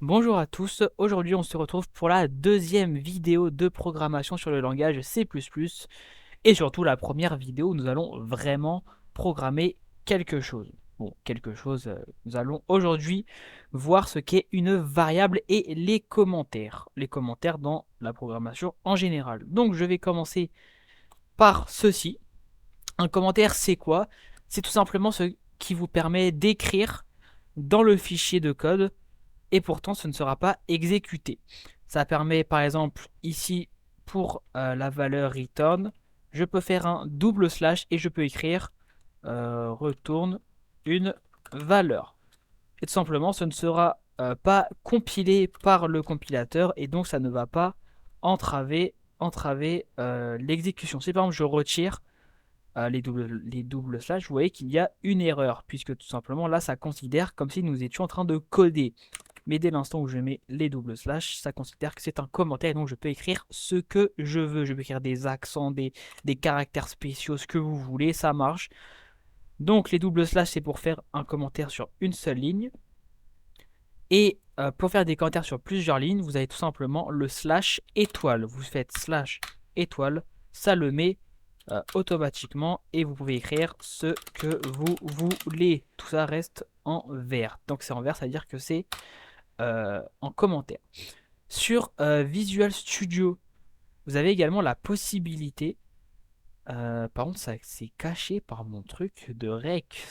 Bonjour à tous, aujourd'hui on se retrouve pour la deuxième vidéo de programmation sur le langage C++ et surtout la première vidéo où nous allons vraiment programmer quelque chose. Bon, quelque chose, nous allons aujourd'hui voir ce qu'est une variable et les commentaires dans la programmation en général. Donc je vais commencer par ceci. Un commentaire c'est quoi? C'est tout simplement ce qui vous permet d'écrire dans le fichier de code et pourtant ce ne sera pas exécuté. Ça permet par exemple ici pour la valeur return, je peux faire un double slash et je peux écrire retourne une valeur. Et tout simplement ce ne sera pas compilé par le compilateur et donc ça ne va pas entraver l'exécution. Si par exemple je retire les doubles slash, vous voyez qu'il y a une erreur puisque tout simplement là ça considère comme si nous étions en train de coder. Mais dès l'instant où je mets les doubles slash, ça considère que c'est un commentaire et donc je peux écrire ce que je veux. Je peux écrire des accents, des caractères spéciaux, ce que vous voulez, ça marche. Donc les doubles slash, c'est pour faire un commentaire sur une seule ligne. Et pour faire des commentaires sur plusieurs lignes, vous avez tout simplement le slash étoile. Vous faites slash étoile, ça le met automatiquement et vous pouvez écrire ce que vous voulez. Tout ça reste en vert. Donc c'est en vert, ça veut dire que c'est en commentaire. Sur Visual Studio, vous avez également la possibilité. Par contre, ça c'est caché par mon truc de rec.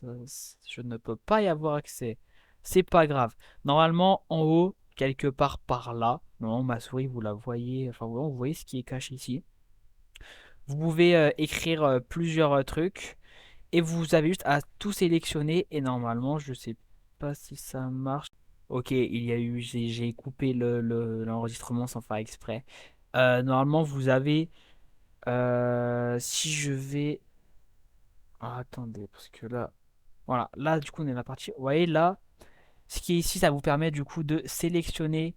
Je ne peux pas y avoir accès. C'est pas grave. Normalement, en haut, quelque part par là, normalement ma souris, vous la voyez. Enfin, vous voyez ce qui est caché ici. Vous pouvez écrire plusieurs trucs et vous avez juste à tout sélectionner. Et normalement, je sais pas si ça marche. Ok, il y a eu, j'ai coupé l'enregistrement sans faire exprès. Normalement, vous avez, si je vais, ah, attendez, parce que là, voilà, là du coup on est dans la partie. Vous voyez là, ce qui est ici, ça vous permet du coup de sélectionner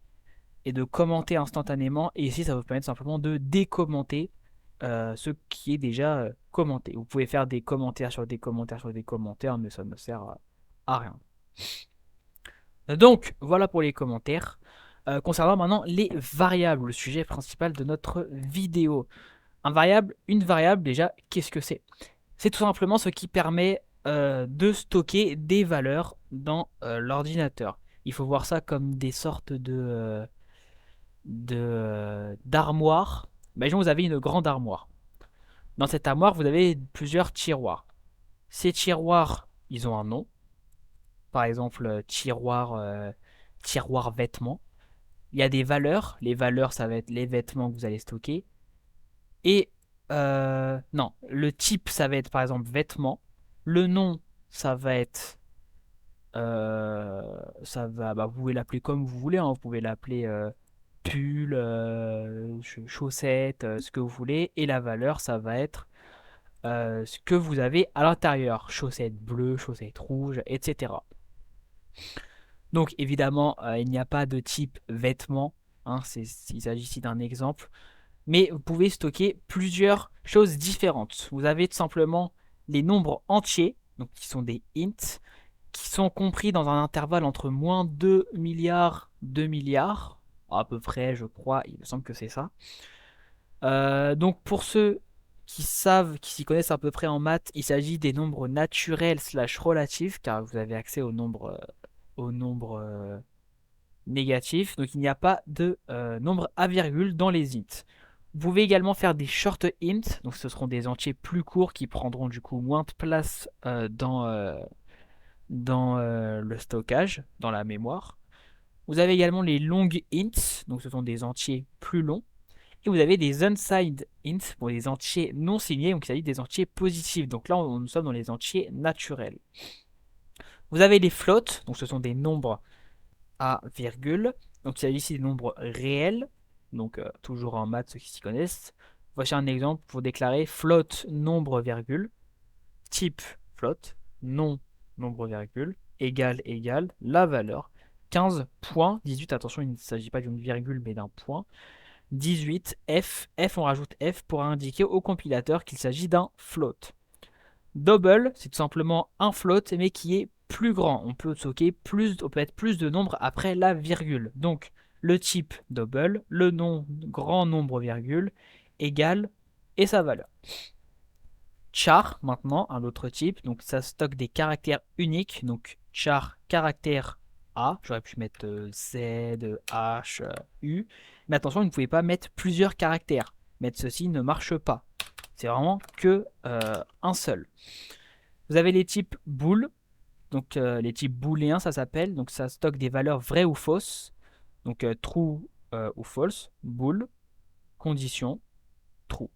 et de commenter instantanément. Et ici, ça vous permet simplement de décommenter ce qui est déjà commenté. Vous pouvez faire des commentaires sur des commentaires sur des commentaires, mais ça ne sert à rien. Donc, voilà pour les commentaires. Concernant maintenant les variables, le sujet principal de notre vidéo. Une variable déjà, qu'est-ce que c'est? C'est tout simplement ce qui permet de stocker des valeurs dans l'ordinateur. Il faut voir ça comme des sortes d'armoires. Imaginons que vous avez une grande armoire. Dans cette armoire, vous avez plusieurs tiroirs. Ces tiroirs, ils ont un nom. Par exemple, tiroir vêtements. Il y a des valeurs. Les valeurs, ça va être les vêtements que vous allez stocker. Et non, le type, ça va être par exemple vêtements. Le nom, ça va être, vous pouvez l'appeler comme vous voulez, hein. Vous pouvez l'appeler pull, chaussettes, ce que vous voulez. Et la valeur, ça va être ce que vous avez à l'intérieur. Chaussettes bleues, chaussettes rouges, etc. Donc évidemment, il n'y a pas de type vêtements, hein, il s'agit ici d'un exemple. Mais vous pouvez stocker plusieurs choses différentes. Vous avez tout simplement les nombres entiers, donc qui sont des ints, qui sont compris dans un intervalle entre moins 2 milliards, 2 milliards, à peu près, je crois, il me semble que c'est ça. Donc pour ceux qui savent, qui s'y connaissent à peu près en maths, il s'agit des nombres naturels slash relatifs, car vous avez accès aux nombres négatifs. Donc il n'y a pas de nombre à virgule dans les ints. Vous pouvez également faire des short int, donc ce seront des entiers plus courts qui prendront du coup moins de place dans le stockage, dans la mémoire. Vous avez également les long ints, donc ce sont des entiers plus longs. Et vous avez des unsigned ints pour les entiers non signés, donc il s'agit des entiers positifs. Donc là, nous sommes dans les entiers naturels. Vous avez les floats, donc ce sont des nombres à virgule. Donc il s'agit ici des nombres réels, donc toujours en maths ceux qui s'y connaissent. Voici un exemple pour déclarer float nombre virgule, type float, non nombre virgule, égal la valeur 15.18. Attention, il ne s'agit pas d'une virgule mais d'un point. 18 f, on rajoute f pour indiquer au compilateur qu'il s'agit d'un float. Double, c'est tout simplement un float mais qui est plus grand. On peut stocker plus, on peut être plus de nombres après la virgule. Donc, le type double, le nom grand nombre virgule, égale et sa valeur. Char, maintenant, un autre type. Donc, ça stocke des caractères uniques. Donc, char caractère A. J'aurais pu mettre Z, H, U. Mais attention, vous ne pouvez pas mettre plusieurs caractères. Mettre ceci ne marche pas. C'est vraiment que un seul. Vous avez les types bool. Donc, les types booléens, ça s'appelle. Donc, ça stocke des valeurs vraies ou fausses. Donc, true ou false. Bool. Condition. True.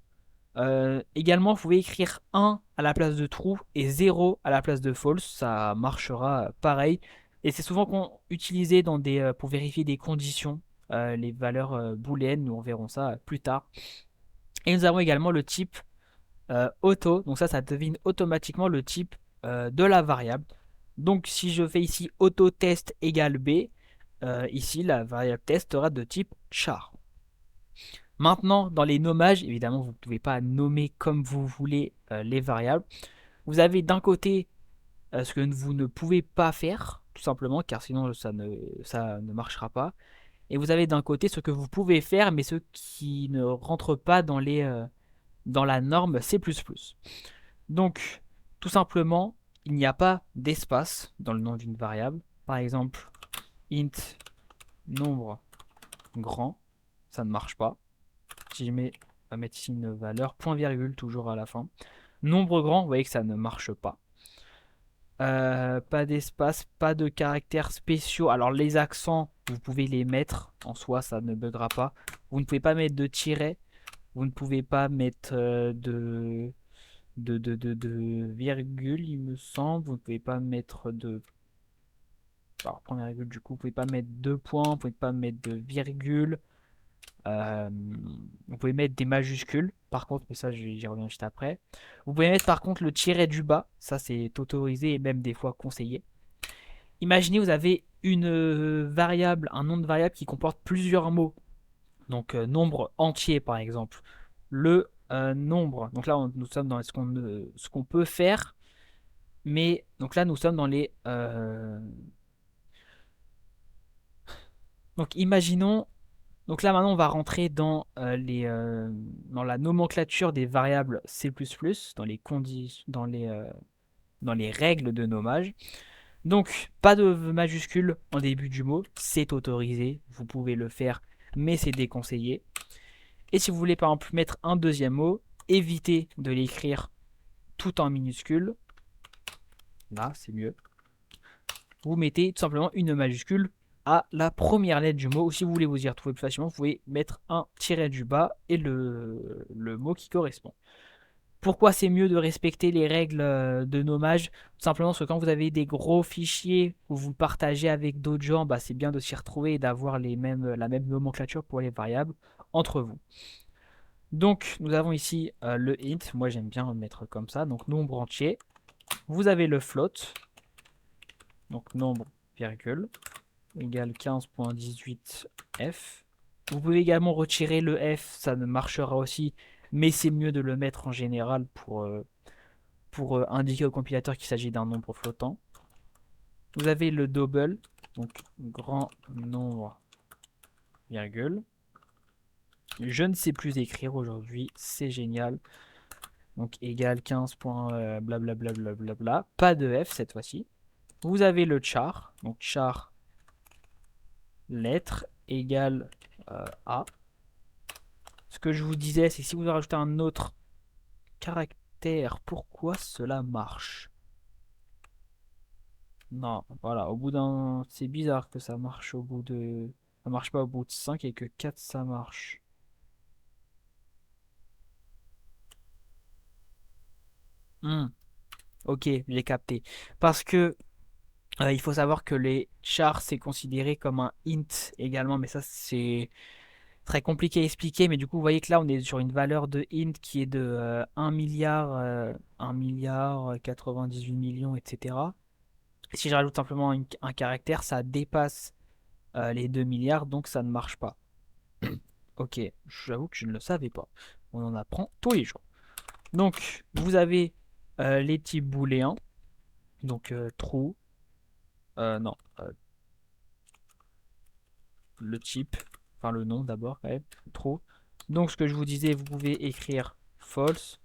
Également, vous pouvez écrire 1 à la place de true et 0 à la place de false. Ça marchera pareil. Et c'est souvent utilisé dans pour vérifier des conditions, les valeurs booléennes. Nous, on verra ça plus tard. Et nous avons également le type auto. Donc ça devine automatiquement le type de la variable. Donc si je fais ici auto test égale B, ici la variable test sera de type char. Maintenant, dans les nommages, évidemment, vous ne pouvez pas nommer comme vous voulez les variables. Vous avez d'un côté ce que vous ne pouvez pas faire, tout simplement, car sinon ça ne marchera pas. Et vous avez d'un côté ce que vous pouvez faire, mais ce qui ne rentre pas dans la norme C++. Donc, tout simplement, il n'y a pas d'espace dans le nom d'une variable. Par exemple, int nombre grand, ça ne marche pas. Si je mets, on va mettre ici une valeur, point virgule toujours à la fin. Nombre grand, vous voyez que ça ne marche pas. Pas d'espace, pas de caractères spéciaux. Alors les accents, vous pouvez les mettre en soi, ça ne buggera pas. Vous ne pouvez pas mettre de tiret. Vous ne pouvez pas mettre de virgule, il me semble. Vous ne pouvez pas mettre de. Alors, point virgule, du coup, vous pouvez pas mettre deux points. Vous pouvez pas mettre de virgule. Euh, Vous pouvez mettre des majuscules, par contre, mais ça j'y reviens juste après. Vous pouvez mettre par contre le tiret du bas, ça c'est autorisé et même des fois conseillé. Imaginez vous avez une variable, un nom de variable qui comporte plusieurs mots, donc nombre entier par exemple. Le nombre, donc là nous sommes dans ce qu'on peut faire, mais donc là nous sommes dans les. Donc imaginons. Donc là maintenant on va rentrer dans la nomenclature des variables C++, dans les règles de nommage. Donc pas de majuscule en début du mot, c'est autorisé, vous pouvez le faire, mais c'est déconseillé. Et si vous voulez par exemple mettre un deuxième mot, évitez de l'écrire tout en minuscule. Là c'est mieux. Vous mettez tout simplement une majuscule à la première lettre du mot, ou si vous voulez vous y retrouver plus facilement, vous pouvez mettre un tiret du bas et le mot qui correspond. Pourquoi c'est mieux de respecter les règles de nommage? Tout simplement parce que quand vous avez des gros fichiers où vous partagez avec d'autres gens, bah, c'est bien de s'y retrouver et d'avoir la même nomenclature pour les variables entre vous. Donc nous avons ici le int, moi j'aime bien le mettre comme ça, donc nombre entier. Vous avez le float, donc nombre virgule, égale 15.18f. Vous pouvez également retirer le f, ça ne marchera aussi, mais c'est mieux de le mettre en général pour indiquer au compilateur qu'il s'agit d'un nombre flottant. Vous avez le double, donc grand nombre, virgule. Je ne sais plus écrire aujourd'hui, c'est génial. Donc égal 15. Blablabla. Pas de f cette fois-ci. Vous avez le char, donc char lettre égale A. Ce que je vous disais, c'est que si vous rajoutez un autre caractère, pourquoi cela marche? Non, voilà, au bout d'un. C'est bizarre que ça marche au bout de. Ça marche pas au bout de 5 et que 4 ça marche. Hmm, ok, j'ai capté. Parce que il faut savoir que les chars c'est considéré comme un int également, mais ça c'est très compliqué à expliquer. Mais du coup, vous voyez que là on est sur une valeur de int qui est de 1 milliard, 1 milliard 98 millions, etc. Et si je rajoute simplement un caractère, ça dépasse les 2 milliards, donc ça ne marche pas. Ok, j'avoue que je ne le savais pas. On en apprend tous les jours. Donc, vous avez les types booléens, donc true, Non, le type, enfin le nom d'abord quand même, true. Donc ce que je vous disais, vous pouvez écrire false.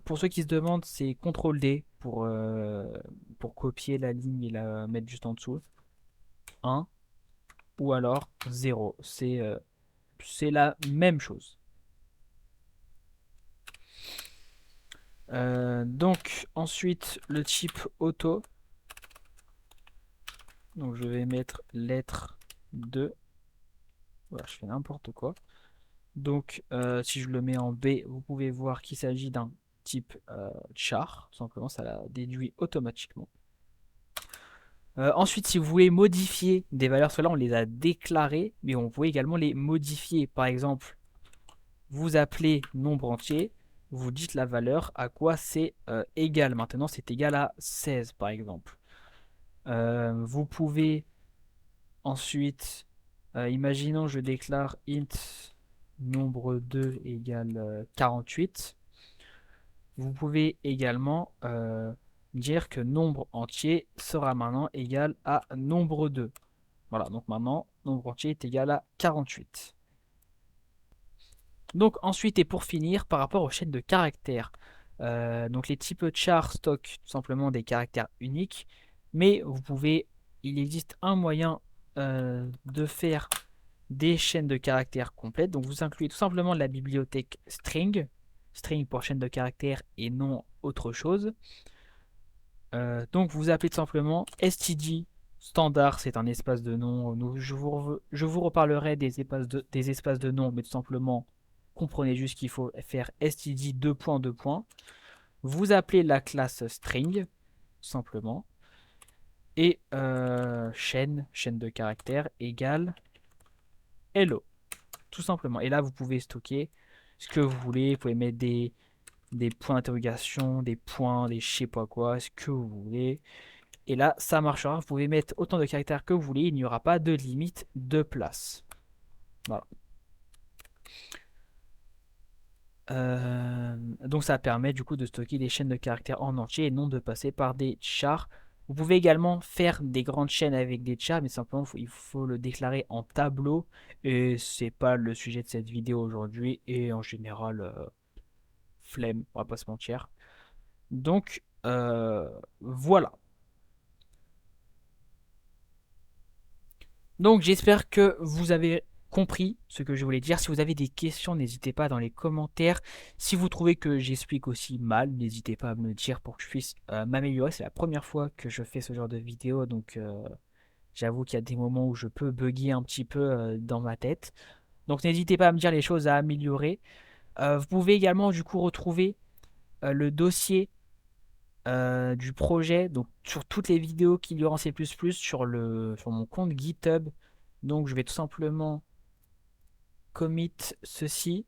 Pour ceux qui se demandent, c'est CTRL D pour copier la ligne et la mettre juste en dessous. 1 ou alors 0. C'est la même chose. Donc ensuite le type auto. Donc je vais mettre lettre 2. Voilà, je fais n'importe quoi. Donc si je le mets en B, vous pouvez voir qu'il s'agit d'un type char. Tout simplement, ça la déduit automatiquement. Ensuite, si vous voulez modifier des valeurs, ceux-là on les a déclarées, mais on peut également les modifier. Par exemple, vous appelez nombre entier, vous dites la valeur à quoi c'est égal. Maintenant, c'est égal à 16 par exemple. Vous pouvez ensuite, imaginons je déclare int nombre 2 égale 48. Vous pouvez également dire que nombre entier sera maintenant égal à nombre 2. Voilà, donc maintenant, nombre entier est égal à 48. Donc ensuite, et pour finir, par rapport aux chaînes de caractères. Donc les types char stockent tout simplement des caractères uniques, mais il existe un moyen de faire des chaînes de caractères complètes. Donc vous incluez tout simplement la bibliothèque string, string pour chaîne de caractères et non autre chose. Donc vous appelez tout simplement std standard, c'est un espace de nom. Je vous reparlerai des espaces de nom, mais tout simplement comprenez juste qu'il faut faire std 2.2. Vous appelez la classe string, tout simplement, et chaîne de caractères égale hello, tout simplement. Et là vous pouvez stocker ce que vous voulez, vous pouvez mettre des points d'interrogation, des points, des je sais pas quoi, ce que vous voulez. Et là, ça marchera. Vous pouvez mettre autant de caractères que vous voulez. Il n'y aura pas de limite de place. Voilà. Donc ça permet du coup de stocker des chaînes de caractères en entier et non de passer par des chars. Vous pouvez également faire des grandes chaînes avec des chars, mais simplement il faut le déclarer en tableau. Et c'est pas le sujet de cette vidéo aujourd'hui. Et en général, flemme, on va pas se mentir. Donc voilà. Donc j'espère que vous avez compris ce que je voulais dire. Si vous avez des questions, n'hésitez pas dans les commentaires. Si vous trouvez que j'explique aussi mal, n'hésitez pas à me le dire pour que je puisse m'améliorer. C'est la première fois que je fais ce genre de vidéo, donc j'avoue qu'il y a des moments où je peux bugger un petit peu dans ma tête. Donc n'hésitez pas à me dire les choses à améliorer. Vous pouvez également du coup retrouver le dossier du projet, donc sur toutes les vidéos qu'il y aura en C++ sur mon compte GitHub. Donc je vais tout simplement commit ceci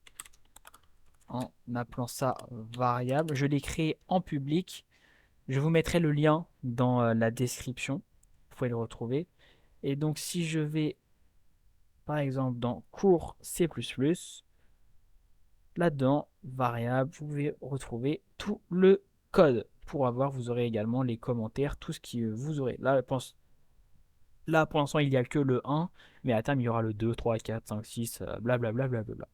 en appelant ça variable. Je l'ai créé en public. Je vous mettrai le lien dans la description. Vous pouvez le retrouver. Et donc si je vais par exemple dans cours C++, là-dedans, variable, vous pouvez retrouver tout le code. Pour avoir, vous aurez également les commentaires, tout ce qui vous aurez. Là, pour l'instant, il n'y a que le 1, mais à terme, il y aura le 2, 3, 4, 5, 6, blablabla. Blablabla.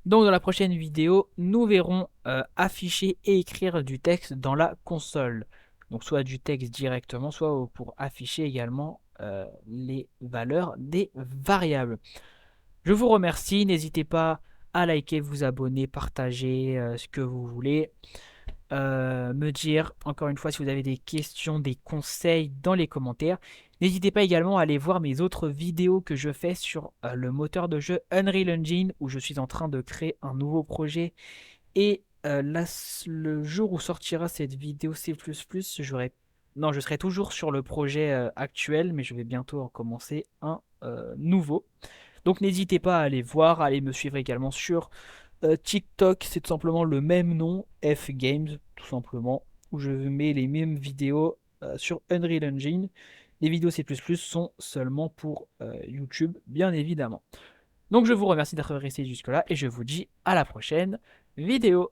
Donc dans la prochaine vidéo, nous verrons afficher et écrire du texte dans la console. Donc soit du texte directement, soit pour afficher également les valeurs des variables. Je vous remercie, n'hésitez pas à liker, vous abonner, partager ce que vous voulez. Me dire encore une fois si vous avez des questions, des conseils dans les commentaires. N'hésitez pas également à aller voir mes autres vidéos que je fais sur le moteur de jeu Unreal Engine où je suis en train de créer un nouveau projet. Et le jour où sortira cette vidéo C++, je serai toujours sur le projet actuel, mais je vais bientôt en commencer un nouveau. Donc n'hésitez pas à aller voir, à aller me suivre également sur TikTok, c'est tout simplement le même nom, F Games, tout simplement, où je mets les mêmes vidéos sur Unreal Engine. Les vidéos C++ sont seulement pour YouTube, bien évidemment. Donc je vous remercie d'être resté jusque-là et je vous dis à la prochaine vidéo.